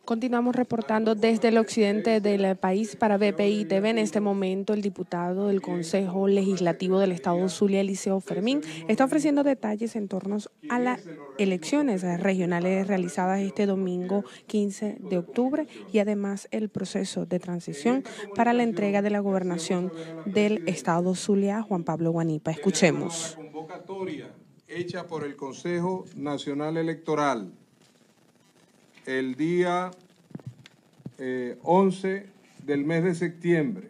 Continuamos reportando desde el occidente del país para BPI TV. En este momento, el diputado del Consejo Legislativo del Estado Zulia, Eliseo Fermín, está ofreciendo detalles en torno a las elecciones regionales realizadas este domingo 15 de octubre y además el proceso de transición para la entrega de la gobernación del Estado Zulia a Juan Pablo Guanipa. Escuchemos. La convocatoria hecha por el Consejo Nacional Electoral el día 11 del mes de septiembre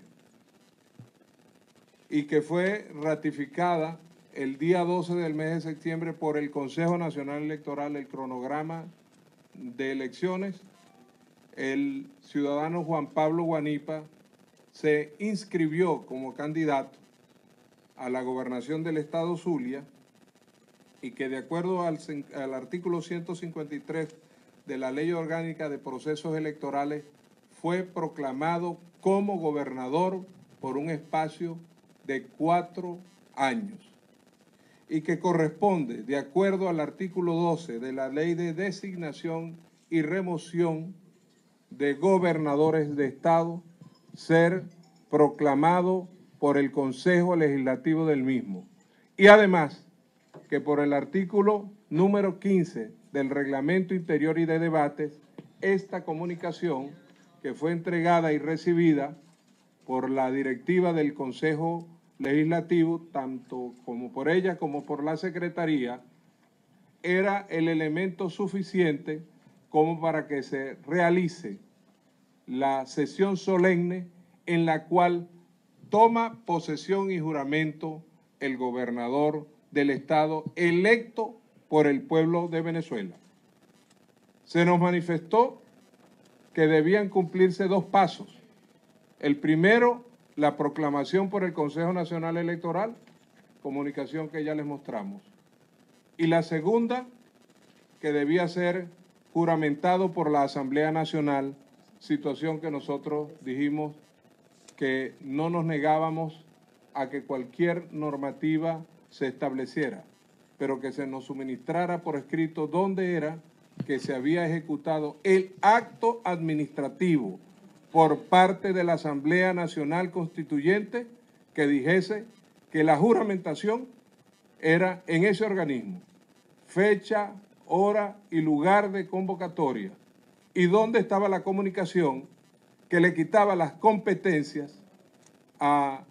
y que fue ratificada el día 12 del mes de septiembre por el Consejo Nacional Electoral, el cronograma de elecciones, el ciudadano Juan Pablo Guanipa se inscribió como candidato a la gobernación del Estado Zulia y que de acuerdo al artículo 153 de la Ley Orgánica de Procesos Electorales fue proclamado como gobernador por un espacio de 4 años y que corresponde, de acuerdo al artículo 12 de la Ley de Designación y Remoción de Gobernadores de Estado, ser proclamado por el Consejo Legislativo del mismo. Y además, que por el artículo número 15 del Reglamento Interior y de Debates, esta comunicación que fue entregada y recibida por la directiva del Consejo Legislativo, tanto como por ella como por la Secretaría, era el elemento suficiente como para que se realice la sesión solemne en la cual toma posesión y juramento el gobernador del Estado electo por el pueblo de Venezuela. Se nos manifestó que debían cumplirse 2 pasos. El primero, la proclamación por el Consejo Nacional Electoral, comunicación que ya les mostramos. Y la segunda, que debía ser juramentado por la Asamblea Nacional, situación que nosotros dijimos que no nos negábamos a que cualquier normativa se estableciera, pero que se nos suministrara por escrito dónde era que se había ejecutado el acto administrativo por parte de la Asamblea Nacional Constituyente que dijese que la juramentación era en ese organismo, fecha, hora y lugar de convocatoria, y dónde estaba la comunicación que le quitaba las competencias a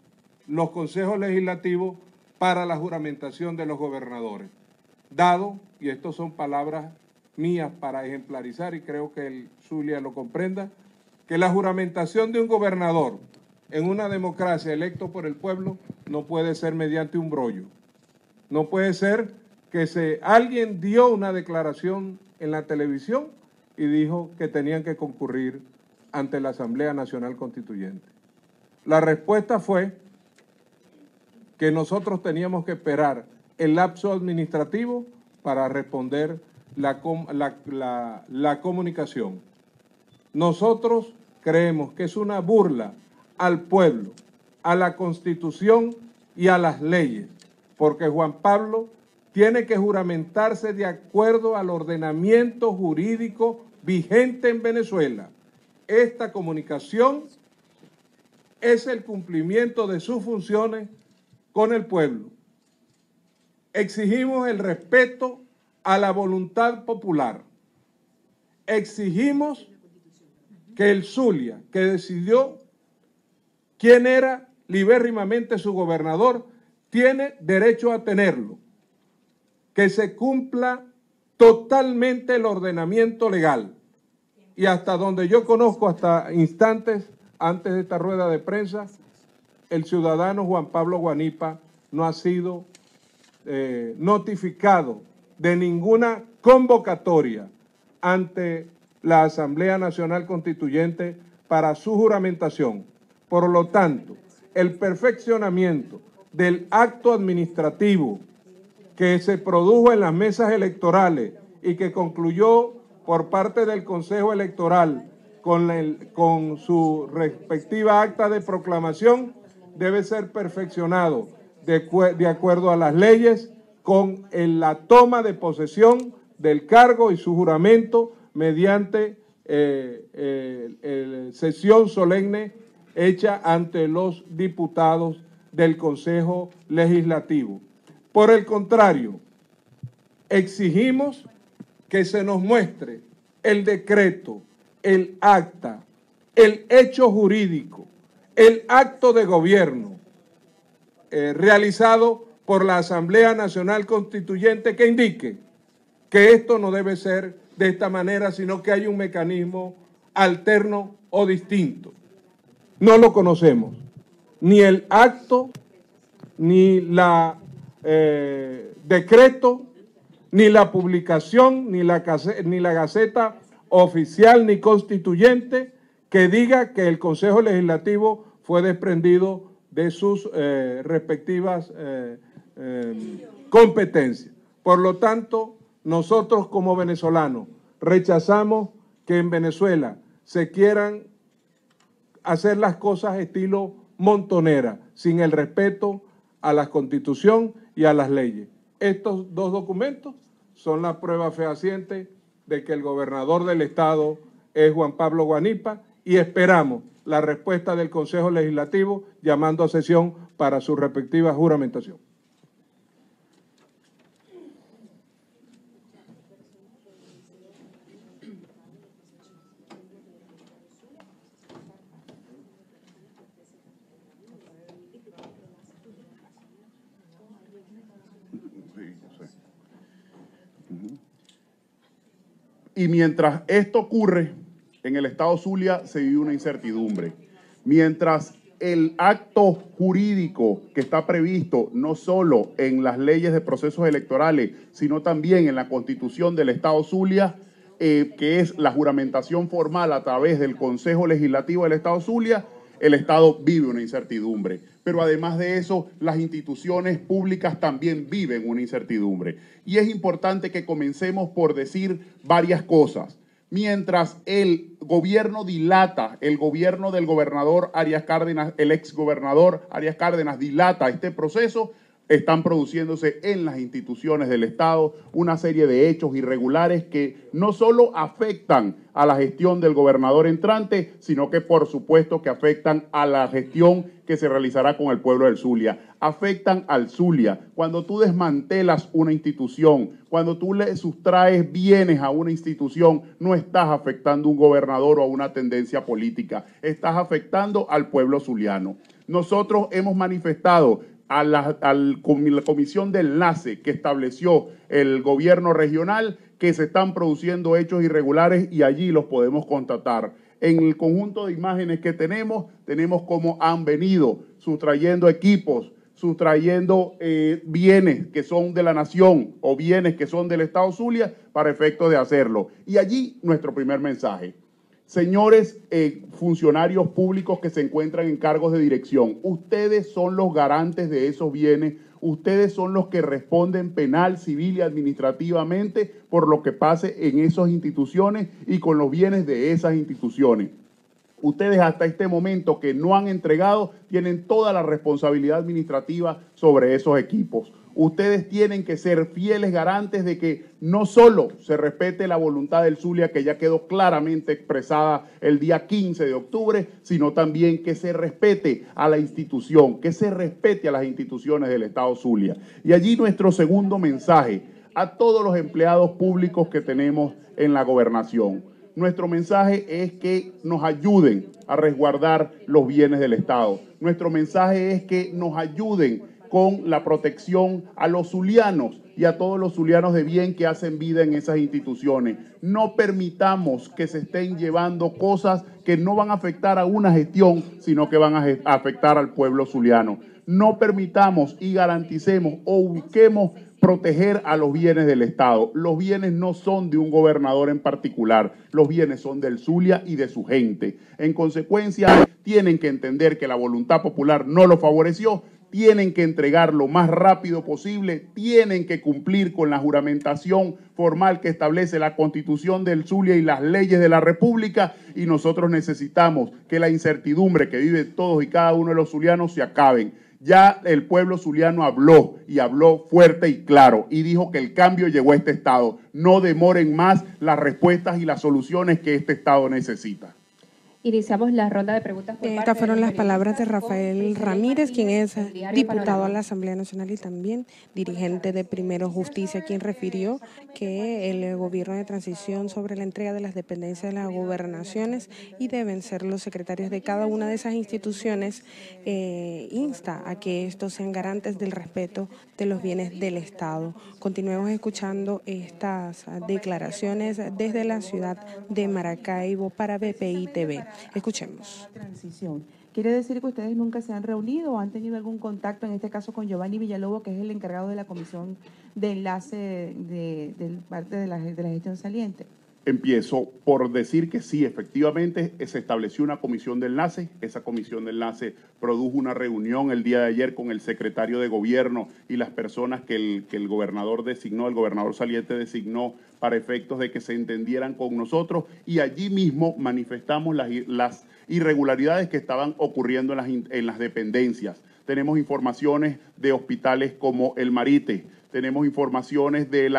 los consejos legislativos para la juramentación de los gobernadores. Dado, y estas son palabras mías para ejemplarizar, y creo que el Zulia lo comprenda, que la juramentación de un gobernador en una democracia electo por el pueblo no puede ser mediante un brollo. No puede ser que alguien dio una declaración en la televisión y dijo que tenían que concurrir ante la Asamblea Nacional Constituyente. La respuesta fue que nosotros teníamos que esperar el lapso administrativo para responder la comunicación. Nosotros creemos que es una burla al pueblo, a la Constitución y a las leyes, porque Juan Pablo tiene que juramentarse de acuerdo al ordenamiento jurídico vigente en Venezuela. Esta comunicación es el cumplimiento de sus funciones con el pueblo. Exigimos el respeto a la voluntad popular. Exigimos que el Zulia, que decidió quién era libérrimamente su gobernador, tiene derecho a tenerlo. Que se cumpla totalmente el ordenamiento legal. Y hasta donde yo conozco, hasta instantes antes de esta rueda de prensa, el ciudadano Juan Pablo Guanipa no ha sido notificado de ninguna convocatoria ante la Asamblea Nacional Constituyente para su juramentación. Por lo tanto, el perfeccionamiento del acto administrativo que se produjo en las mesas electorales y que concluyó por parte del Consejo Electoral con su respectiva acta de proclamación debe ser perfeccionado de acuerdo a las leyes con la toma de posesión del cargo y su juramento mediante sesión solemne hecha ante los diputados del Consejo Legislativo. Por el contrario, exigimos que se nos muestre el decreto, el acta, el hecho jurídico, el acto de gobierno realizado por la Asamblea Nacional Constituyente que indique que esto no debe ser de esta manera, sino que hay un mecanismo alterno o distinto. No lo conocemos, ni el acto, ni la decreto, ni la publicación, ni la Gaceta Oficial ni Constituyente que diga que el Consejo Legislativo fue desprendido de sus respectivas competencias. Por lo tanto, nosotros como venezolanos rechazamos que en Venezuela se quieran hacer las cosas estilo montonera, sin el respeto a la Constitución y a las leyes. Estos dos documentos son la prueba fehaciente de que el gobernador del estado es Juan Pablo Guanipa y esperamos la respuesta del Consejo Legislativo llamando a sesión para su respectiva juramentación. Y mientras esto ocurre, en el estado Zulia se vive una incertidumbre. Mientras el acto jurídico que está previsto no solo en las leyes de procesos electorales, sino también en la Constitución del estado Zulia, que es la juramentación formal a través del Consejo Legislativo del estado Zulia, el estado vive una incertidumbre. Pero además de eso, las instituciones públicas también viven una incertidumbre. Y es importante que comencemos por decir varias cosas. Mientras el gobierno dilata, el gobierno del gobernador Arias Cárdenas, el exgobernador Arias Cárdenas dilata este proceso, están produciéndose en las instituciones del Estado una serie de hechos irregulares que no solo afectan a la gestión del gobernador entrante, sino que por supuesto que afectan a la gestión que se realizará con el pueblo del Zulia. Afectan al Zulia. Cuando tú desmantelas una institución, cuando tú le sustraes bienes a una institución, no estás afectando a un gobernador o a una tendencia política, estás afectando al pueblo zuliano. Nosotros hemos manifestado a la comisión de enlace que estableció el gobierno regional que se están produciendo hechos irregulares y allí los podemos constatar. En el conjunto de imágenes que tenemos cómo han venido sustrayendo equipos, sustrayendo bienes que son de la nación o bienes que son del estado Zulia para efectos de hacerlo. Y allí nuestro primer mensaje. Señores funcionarios públicos que se encuentran en cargos de dirección, ustedes son los garantes de esos bienes, ustedes son los que responden penal, civil y administrativamente por lo que pase en esas instituciones y con los bienes de esas instituciones. Ustedes hasta este momento que no han entregado tienen toda la responsabilidad administrativa sobre esos equipos. Ustedes tienen que ser fieles garantes de que no solo se respete la voluntad del Zulia, que ya quedó claramente expresada el día 15 de octubre, sino también que se respete a la institución, que se respete a las instituciones del Estado Zulia. Y allí nuestro segundo mensaje a todos los empleados públicos que tenemos en la gobernación. Nuestro mensaje es que nos ayuden a resguardar los bienes del Estado. Nuestro mensaje es que nos ayuden con la protección a los zulianos y a todos los zulianos de bien que hacen vida en esas instituciones. No permitamos que se estén llevando cosas que no van a afectar a una gestión, sino que van a afectar al pueblo zuliano. No permitamos y garanticemos o busquemos proteger a los bienes del Estado. Los bienes no son de un gobernador en particular, los bienes son del Zulia y de su gente. En consecuencia, tienen que entender que la voluntad popular no lo favoreció, tienen que entregar lo más rápido posible, tienen que cumplir con la juramentación formal que establece la Constitución del Zulia y las leyes de la República, y nosotros necesitamos que la incertidumbre que viven todos y cada uno de los zulianos se acaben. Ya el pueblo zuliano habló y habló fuerte y claro y dijo que el cambio llegó a este estado. No demoren más las respuestas y las soluciones que este estado necesita. Iniciamos la ronda de preguntas. Estas fueron las palabras de Rafael Ramírez, quien es diputado a la Asamblea Nacional y también dirigente de Primero Justicia, quien refirió que el gobierno de transición sobre la entrega de las dependencias de las gobernaciones y deben ser los secretarios de cada una de esas instituciones, insta a que estos sean garantes del respeto de los bienes del Estado. Continuemos escuchando estas declaraciones desde la ciudad de Maracaibo para BPI TV. Escuchemos. Transición. ¿Quiere decir que ustedes nunca se han reunido o han tenido algún contacto, en este caso con Giovanni Villalobos, que es el encargado de la comisión de enlace de parte de la gestión saliente? Empiezo por decir que sí, efectivamente se estableció una comisión de enlace. Esa comisión de enlace produjo una reunión el día de ayer con el secretario de gobierno y las personas que el gobernador designó, el gobernador saliente designó para efectos de que se entendieran con nosotros, y allí mismo manifestamos las irregularidades que estaban ocurriendo en las dependencias. Tenemos informaciones de hospitales como el Marite, tenemos informaciones de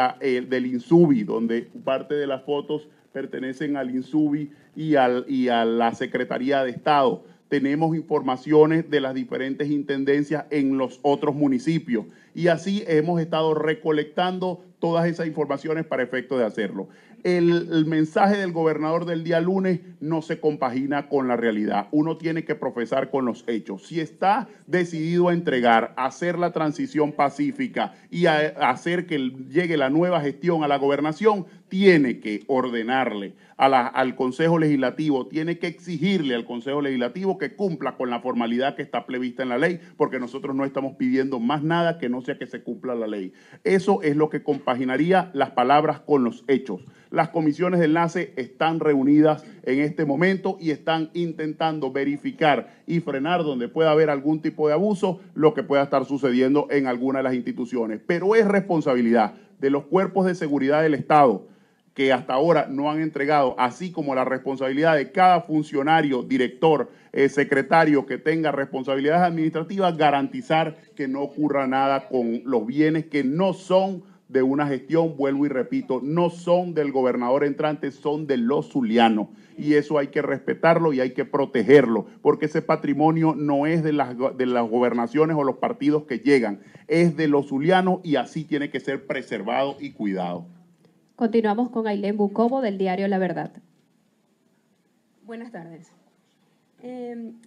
del INSUBI, donde parte de las fotos pertenecen al INSUBI y a la Secretaría de Estado. Tenemos informaciones de las diferentes intendencias en los otros municipios. Y así hemos estado recolectando todas esas informaciones para efecto de hacerlo. El mensaje del gobernador del día lunes no se compagina con la realidad. Uno tiene que profesar con los hechos. Si está decidido a entregar, a hacer la transición pacífica y a hacer que llegue la nueva gestión a la gobernación, tiene que ordenarle al Consejo Legislativo, tiene que exigirle al Consejo Legislativo que cumpla con la formalidad que está prevista en la ley, porque nosotros no estamos pidiendo más nada que no sea que se cumpla la ley. Eso es lo que compaginaría las palabras con los hechos. Las comisiones de enlace están reunidas en este momento y están intentando verificar y frenar donde pueda haber algún tipo de abuso, lo que pueda estar sucediendo en alguna de las instituciones. Pero es responsabilidad de los cuerpos de seguridad del Estado, que hasta ahora no han entregado, así como la responsabilidad de cada funcionario, director, secretario que tenga responsabilidades administrativas, garantizar que no ocurra nada con los bienes que no son de una gestión, vuelvo y repito, no son del gobernador entrante, son de los zulianos. Y eso hay que respetarlo y hay que protegerlo, porque ese patrimonio no es de las gobernaciones o los partidos que llegan, es de los zulianos y así tiene que ser preservado y cuidado. Continuamos con Ailén Bucobo del diario La Verdad. Buenas tardes.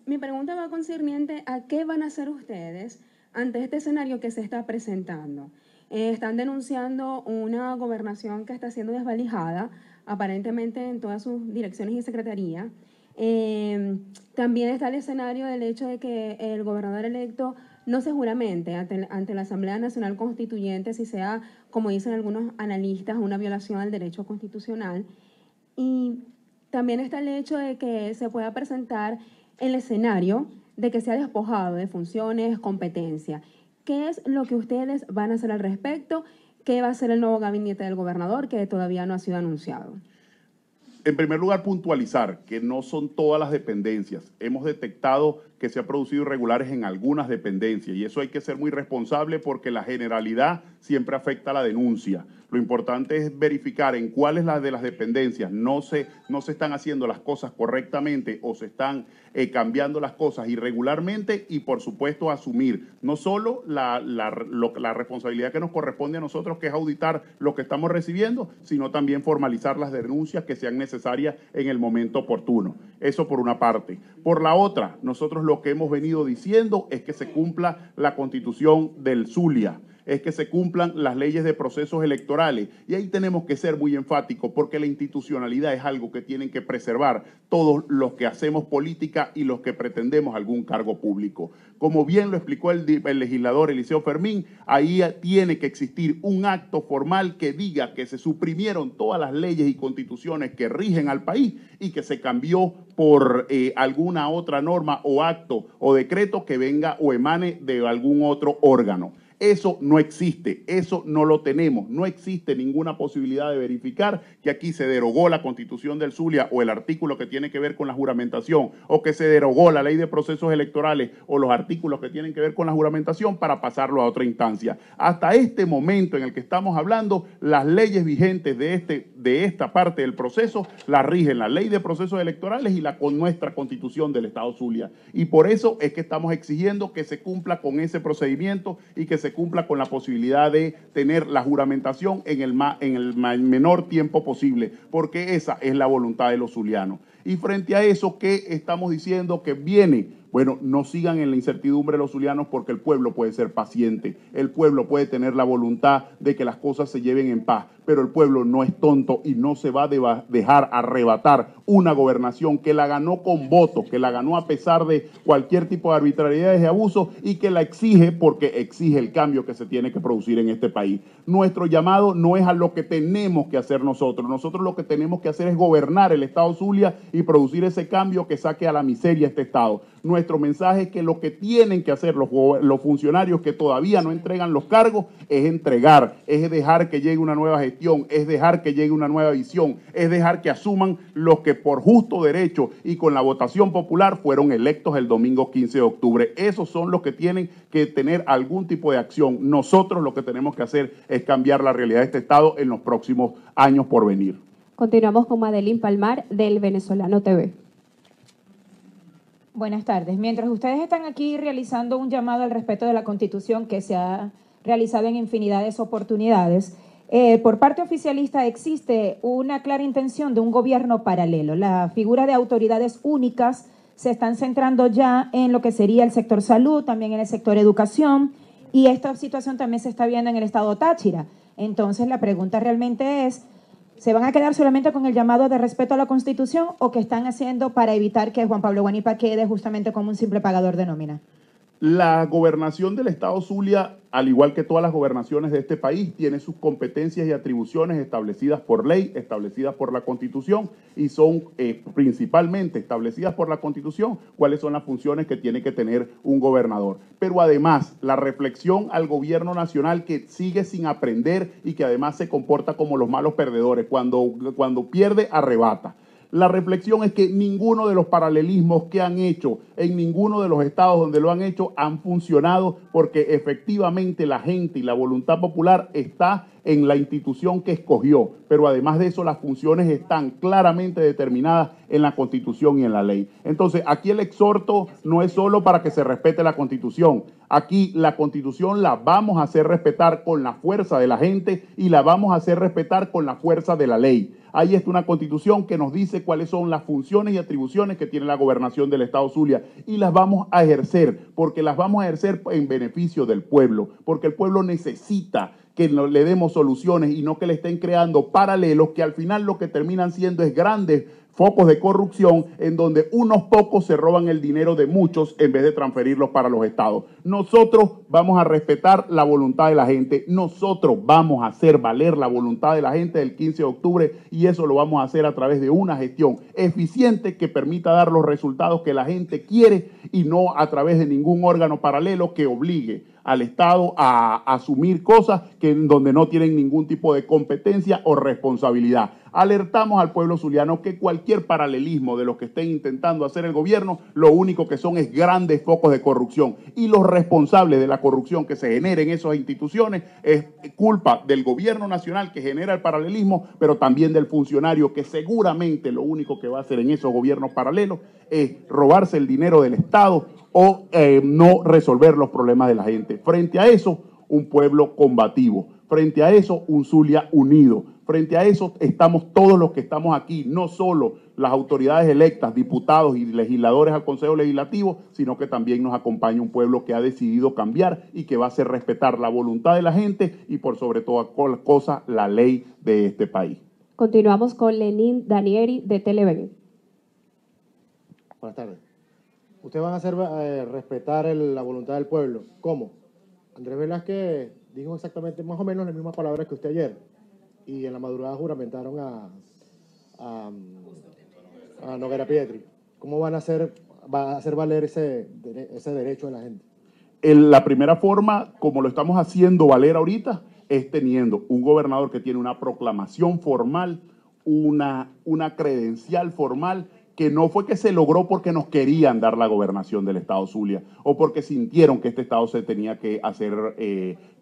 Mi pregunta va concerniente a qué van a hacer ustedes ante este escenario que se está presentando. Están denunciando una gobernación que está siendo desvalijada, aparentemente en todas sus direcciones y secretarías. También está el escenario del hecho de que el gobernador electo no se juramente ante la Asamblea Nacional Constituyente, si sea, como dicen algunos analistas, una violación al derecho constitucional. Y también está el hecho de que se pueda presentar el escenario de que sea despojado de funciones, competencia. ¿Qué es lo que ustedes van a hacer al respecto? ¿Qué va a hacer el nuevo gabinete del gobernador que todavía no ha sido anunciado? En primer lugar, puntualizar que no son todas las dependencias. Hemos detectado que se han producido irregulares en algunas dependencias y eso hay que ser muy responsable porque la generalidad siempre afecta a la denuncia. Lo importante es verificar en cuáles de las dependencias no se están haciendo las cosas correctamente o se están cambiando las cosas irregularmente y, por supuesto, asumir no solo la responsabilidad que nos corresponde a nosotros, que es auditar lo que estamos recibiendo, sino también formalizar las denuncias que sean necesarias en el momento oportuno. Eso por una parte. Por la otra, nosotros lo que hemos venido diciendo es que se cumpla la Constitución del Zulia, es que se cumplan las leyes de procesos electorales. Y ahí tenemos que ser muy enfáticos porque la institucionalidad es algo que tienen que preservar todos los que hacemos política y los que pretendemos algún cargo público. Como bien lo explicó el legislador Eliseo Fermín, ahí tiene que existir un acto formal que diga que se suprimieron todas las leyes y constituciones que rigen al país y que se cambió por alguna otra norma o acto o decreto que venga o emane de algún otro órgano. Eso no existe, eso no lo tenemos, no existe ninguna posibilidad de verificar que aquí se derogó la Constitución del Zulia o el artículo que tiene que ver con la juramentación, o que se derogó la Ley de Procesos Electorales o los artículos que tienen que ver con la juramentación para pasarlo a otra instancia. Hasta este momento en el que estamos hablando, las leyes vigentes de esta parte del proceso las rigen la Ley de Procesos Electorales y con nuestra Constitución del Estado Zulia. Y por eso es que estamos exigiendo que se cumpla con ese procedimiento y que se cumpla con la posibilidad de tener la juramentación en el menor tiempo posible, porque esa es la voluntad de los zulianos. Y frente a eso, ¿qué estamos diciendo que viene? Bueno, no sigan en la incertidumbre los zulianos, porque el pueblo puede ser paciente, el pueblo puede tener la voluntad de que las cosas se lleven en paz, pero el pueblo no es tonto y no se va a dejar arrebatar una gobernación que la ganó con votos, que la ganó a pesar de cualquier tipo de arbitrariedades y abusos, y que la exige porque exige el cambio que se tiene que producir en este país. Nuestro llamado no es a lo que tenemos que hacer nosotros lo que tenemos que hacer es gobernar el Estado Zulia y producir ese cambio que saque a la miseria este Estado. Nuestro mensaje es que lo que tienen que hacer los funcionarios que todavía no entregan los cargos es entregar, es dejar que llegue una nueva gestión, es dejar que llegue una nueva visión, es dejar que asuman los que por justo derecho y con la votación popular fueron electos el domingo 15 de octubre. Esos son los que tienen que tener algún tipo de acción. Nosotros lo que tenemos que hacer es cambiar la realidad de este Estado en los próximos años por venir. Continuamos con Madeline Palmar del Venezolano TV. Buenas tardes. Mientras ustedes están aquí realizando un llamado al respeto de la Constitución que se ha realizado en infinidades de oportunidades, por parte oficialista existe una clara intención de un gobierno paralelo. La figura de autoridades únicas se están centrando ya en lo que sería el sector salud, también en el sector educación, y esta situación también se está viendo en el estado Táchira. Entonces la pregunta realmente es, ¿se van a quedar solamente con el llamado de respeto a la Constitución o qué están haciendo para evitar que Juan Pablo Guanipa quede justamente como un simple pagador de nómina? La gobernación del Estado Zulia, al igual que todas las gobernaciones de este país, tiene sus competencias y atribuciones establecidas por ley, establecidas por la Constitución, y son principalmente establecidas por la Constitución cuáles son las funciones que tiene que tener un gobernador. Pero además, la reflexión al gobierno nacional, que sigue sin aprender y que además se comporta como los malos perdedores, cuando pierde, arrebata. La reflexión es que ninguno de los paralelismos que han hecho en ninguno de los estados donde lo han hecho han funcionado, porque efectivamente la gente y la voluntad popular está en la institución que escogió, pero además de eso las funciones están claramente determinadas en la Constitución y en la ley. Entonces, aquí el exhorto no es solo para que se respete la Constitución. Aquí la Constitución la vamos a hacer respetar con la fuerza de la gente y la vamos a hacer respetar con la fuerza de la ley. Ahí está una Constitución que nos dice cuáles son las funciones y atribuciones que tiene la gobernación del Estado Zulia, y las vamos a ejercer, porque las vamos a ejercer en beneficio del pueblo, porque el pueblo necesita que le demos soluciones y no que le estén creando paralelos que al final lo que terminan siendo es grandes focos de corrupción en donde unos pocos se roban el dinero de muchos en vez de transferirlos para los estados. Nosotros vamos a respetar la voluntad de la gente, nosotros vamos a hacer valer la voluntad de la gente del 15 de octubre, y eso lo vamos a hacer a través de una gestión eficiente que permita dar los resultados que la gente quiere, y no a través de ningún órgano paralelo que obligue al Estado a asumir cosas donde no tienen ningún tipo de competencia o responsabilidad. Alertamos al pueblo zuliano que cualquier paralelismo de los que estén intentando hacer el gobierno, lo único que son es grandes focos de corrupción, y los responsables de la corrupción que se genera en esas instituciones es culpa del gobierno nacional que genera el paralelismo, pero también del funcionario que seguramente lo único que va a hacer en esos gobiernos paralelos es robarse el dinero del Estado o no resolver los problemas de la gente. Frente a eso, un pueblo combativo. Frente a eso, un Zulia unido. Frente a eso, estamos todos los que estamos aquí, no solo las autoridades electas, diputados y legisladores al Consejo Legislativo, sino que también nos acompaña un pueblo que ha decidido cambiar y que va a hacer respetar la voluntad de la gente y, por sobre todas las cosas, la ley de este país. Continuamos con Lenín Danieri de Televen. Buenas tardes. Ustedes van a hacer respetar la voluntad del pueblo. ¿Cómo? Andrés Velázquez dijo exactamente más o menos las mismas palabras que usted ayer, y en la madrugada juramentaron a Noguera Pietri. ¿Cómo va a hacer valer ese derecho de la gente? La primera forma, como lo estamos haciendo valer ahorita, es teniendo un gobernador que tiene una proclamación formal, una credencial formal, que no fue que se logró porque nos querían dar la gobernación del estado Zulia o porque sintieron que este estado se tenía que hacer,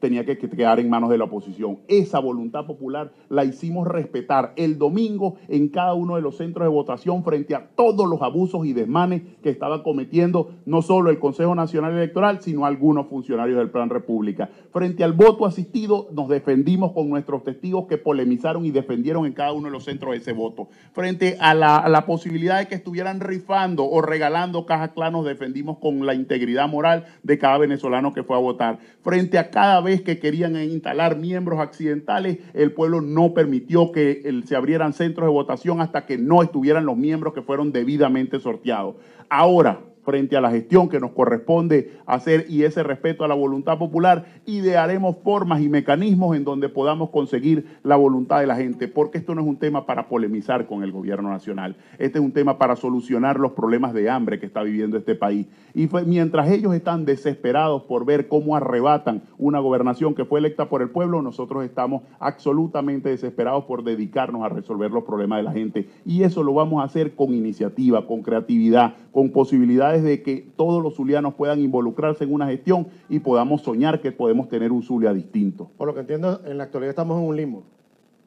tenía que quedar en manos de la oposición. Esa voluntad popular la hicimos respetar el domingo en cada uno de los centros de votación frente a todos los abusos y desmanes que estaba cometiendo no solo el Consejo Nacional Electoral, sino algunos funcionarios del Plan República. Frente al voto asistido, nos defendimos con nuestros testigos que polemizaron y defendieron en cada uno de los centros ese voto. Frente a la posibilidad de que estuvieran rifando o regalando cajas claras, nos defendimos con la integridad moral de cada venezolano que fue a votar. Frente a cada vez que querían instalar miembros accidentales, el pueblo no permitió que se abrieran centros de votación hasta que no estuvieran los miembros que fueron debidamente sorteados. Ahora, frente a la gestión que nos corresponde hacer y ese respeto a la voluntad popular, idearemos formas y mecanismos en donde podamos conseguir la voluntad de la gente, porque esto no es un tema para polemizar con el gobierno nacional, este es un tema para solucionar los problemas de hambre que está viviendo este país. Y mientras ellos están desesperados por ver cómo arrebatan una gobernación que fue electa por el pueblo, nosotros estamos absolutamente desesperados por dedicarnos a resolver los problemas de la gente. Y eso lo vamos a hacer con iniciativa, con creatividad, con posibilidades de que todos los zulianos puedan involucrarse en una gestión y podamos soñar que podemos tener un Zulia distinto. Por lo que entiendo, en la actualidad estamos en un limbo.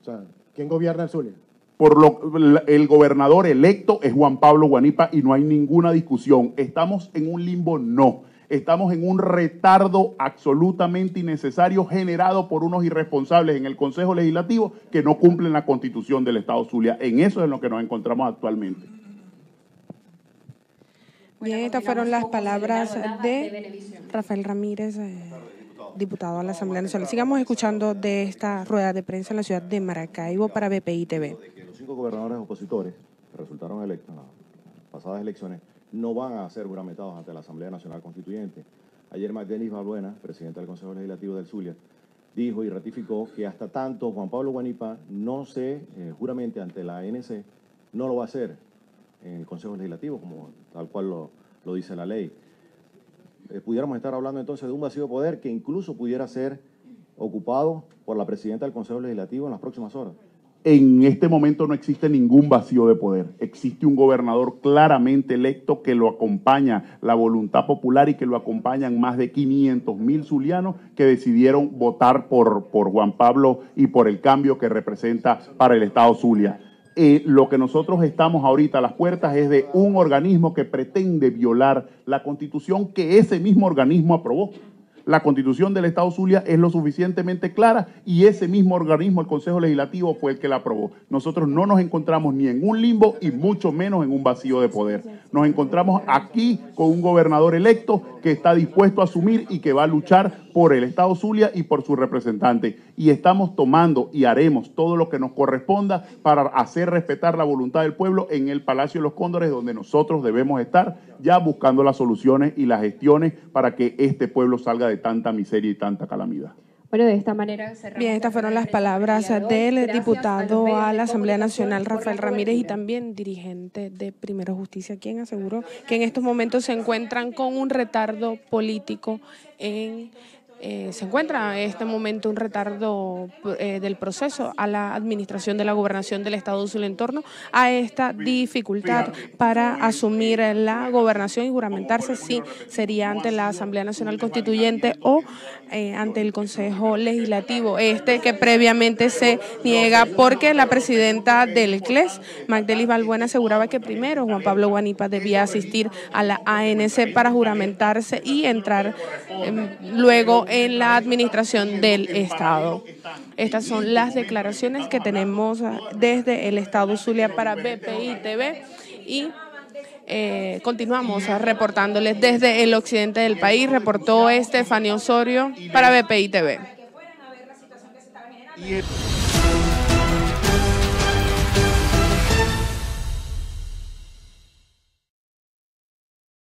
O sea, ¿quién gobierna el Zulia? El gobernador electo es Juan Pablo Guanipa y no hay ninguna discusión. ¿Estamos en un limbo? No. Estamos en un retardo absolutamente innecesario generado por unos irresponsables en el Consejo Legislativo que no cumplen la Constitución del Estado Zulia. En eso es en lo que nos encontramos actualmente. Bien, estas fueron las palabras de Rafael Ramírez, diputado a la Asamblea Nacional. Sigamos escuchando de esta rueda de prensa en la ciudad de Maracaibo para BPI TV. Los 5 gobernadores opositores que resultaron electos en las pasadas elecciones no van a ser juramentados ante la Asamblea Nacional Constituyente. Ayer Magdelis Balbuena, presidente del Consejo Legislativo del Zulia, dijo y ratificó que hasta tanto Juan Pablo Guanipa no se juramente ante la ANC, no lo va a hacer en el Consejo Legislativo, como tal cual lo dice la ley. Pudiéramos estar hablando entonces de un vacío de poder que incluso pudiera ser ocupado por la presidenta del Consejo Legislativo en las próximas horas. En este momento no existe ningún vacío de poder. Existe un gobernador claramente electo que lo acompaña la voluntad popular y que lo acompañan más de 500.000 zulianos que decidieron votar por Juan Pablo y por el cambio que representa para el Estado Zulia. Lo que nosotros estamos ahorita a las puertas es de un organismo que pretende violar la Constitución que ese mismo organismo aprobó. La Constitución del Estado Zulia es lo suficientemente clara y ese mismo organismo, el Consejo Legislativo, fue el que la aprobó. Nosotros no nos encontramos ni en un limbo y mucho menos en un vacío de poder. Nos encontramos aquí con un gobernador electo que está dispuesto a asumir y que va a luchar por el Estado Zulia y por su representante. Y estamos tomando y haremos todo lo que nos corresponda para hacer respetar la voluntad del pueblo en el Palacio de los Cóndores, donde nosotros debemos estar ya buscando las soluciones y las gestiones para que este pueblo salga de tanta miseria y tanta calamidad. Bueno, de esta manera cerramos. Bien, estas fueron las palabras del diputado a la Asamblea Nacional, Rafael Ramírez, y también dirigente de Primero Justicia, quien aseguró que en estos momentos se encuentran con un retardo político se encuentra en este momento un retardo del proceso a la administración de la gobernación del Estado Zulia en torno a esta dificultad para asumir la gobernación y juramentarse si sería ante la Asamblea Nacional Constituyente o ante el Consejo Legislativo, que previamente se niega porque la presidenta del CLES, Magdelis Balbuena, aseguraba que primero Juan Pablo Guanipa debía asistir a la ANC para juramentarse y entrar luego en la administración del Estado. Estas son las declaraciones que tenemos desde el Estado Zulia para BPI TV y continuamos reportándoles desde el occidente del país. Reportó Estefanía Osorio para BPI TV.